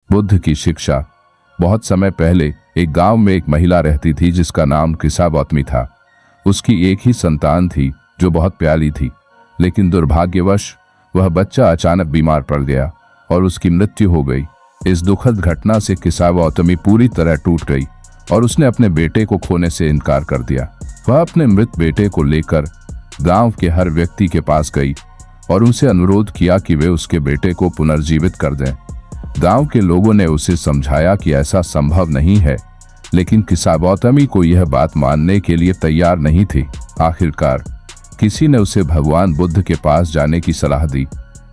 बुद्ध की शिक्षा। बहुत समय पहले एक गांव में एक महिला रहती थी जिसका नाम किसा गौतमी था। उसकी एक ही संतान थी जो बहुत प्यारी थी, लेकिन दुर्भाग्यवश वह बच्चा अचानक बीमार पड़ गया और उसकी मृत्यु हो गई। इस दुखद घटना से किसा गौतमी पूरी तरह टूट गई और उसने अपने बेटे को खोने से इनकार कर दिया। वह अपने मृत बेटे को लेकर गांव के हर व्यक्ति के पास गई और उनसे अनुरोध किया कि वे उसके बेटे को पुनर्जीवित कर दें। गांव के लोगों ने उसे समझाया कि ऐसा संभव नहीं है, लेकिन किसा गौतमी को यह बात मानने के लिए तैयार नहीं थी। आखिरकार किसी ने उसे भगवान बुद्ध के पास जाने की सलाह दी,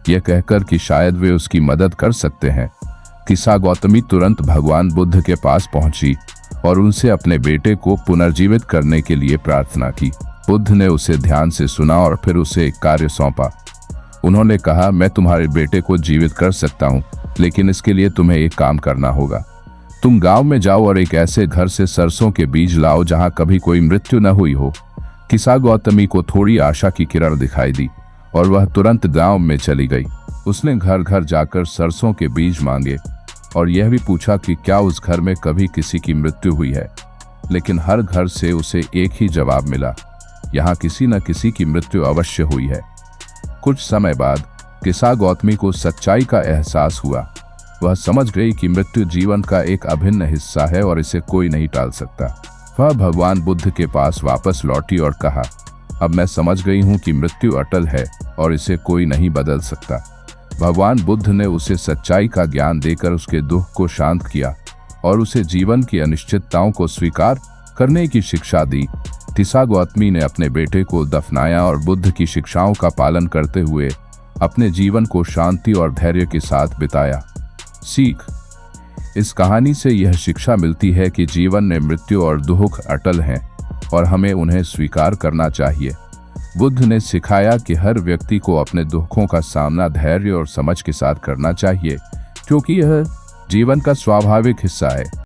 यह कहकर कि शायद वे उसकी मदद कर सकते हैं। किसा गौतमी तुरंत भगवान बुद्ध के पास पहुंची और उनसे अपने बेटे को पुनर्जीवित करने के लिए प्रार्थना की। बुद्ध ने उसे ध्यान से सुना और फिर उसे एक कार्य सौंपा। उन्होंने कहा, मैं तुम्हारे बेटे को जीवित कर सकता हूँ, लेकिन इसके लिए तुम्हें एक काम करना होगा। तुम गांव में जाओ और एक ऐसे घर से सरसों के बीज लाओ जहां कभी कोई मृत्यु न हुई हो। किसा गौतमी को थोड़ी आशा की किरण दिखाई दी और वह तुरंत गांव में चली गई। उसने घर घर जाकर सरसों के बीज मांगे और यह भी पूछा कि क्या उस घर में कभी किसी की मृत्यु हुई है, लेकिन हर घर से उसे एक ही जवाब मिला, यहाँ किसी न किसी की मृत्यु अवश्य हुई है। कुछ समय बाद किसा गौतमी को सच्चाई का एहसास हुआ। वह समझ गई कि मृत्यु जीवन का एक अभिन्न हिस्सा है और इसे कोई नहीं टाल सकता। वह भगवान बुद्ध के पास वापस लौटी और कहा, अब मैं समझ गई हूँ कि मृत्यु अटल है और इसे कोई नहीं बदल सकता। भगवान बुद्ध ने उसे सच्चाई का ज्ञान देकर उसके दुख को शांत किया और उसे जीवन की अनिश्चितताओं को स्वीकार करने की शिक्षा दी। किसा गौतमी ने अपने बेटे को दफनाया और बुद्ध की शिक्षाओं का पालन करते हुए अपने जीवन को शांति और धैर्य के साथ बिताया। सीख। इस कहानी से यह शिक्षा मिलती है कि जीवन में मृत्यु और दुख अटल हैं और हमें उन्हें स्वीकार करना चाहिए। बुद्ध ने सिखाया कि हर व्यक्ति को अपने दुखों का सामना धैर्य और समझ के साथ करना चाहिए, क्योंकि यह जीवन का स्वाभाविक हिस्सा है।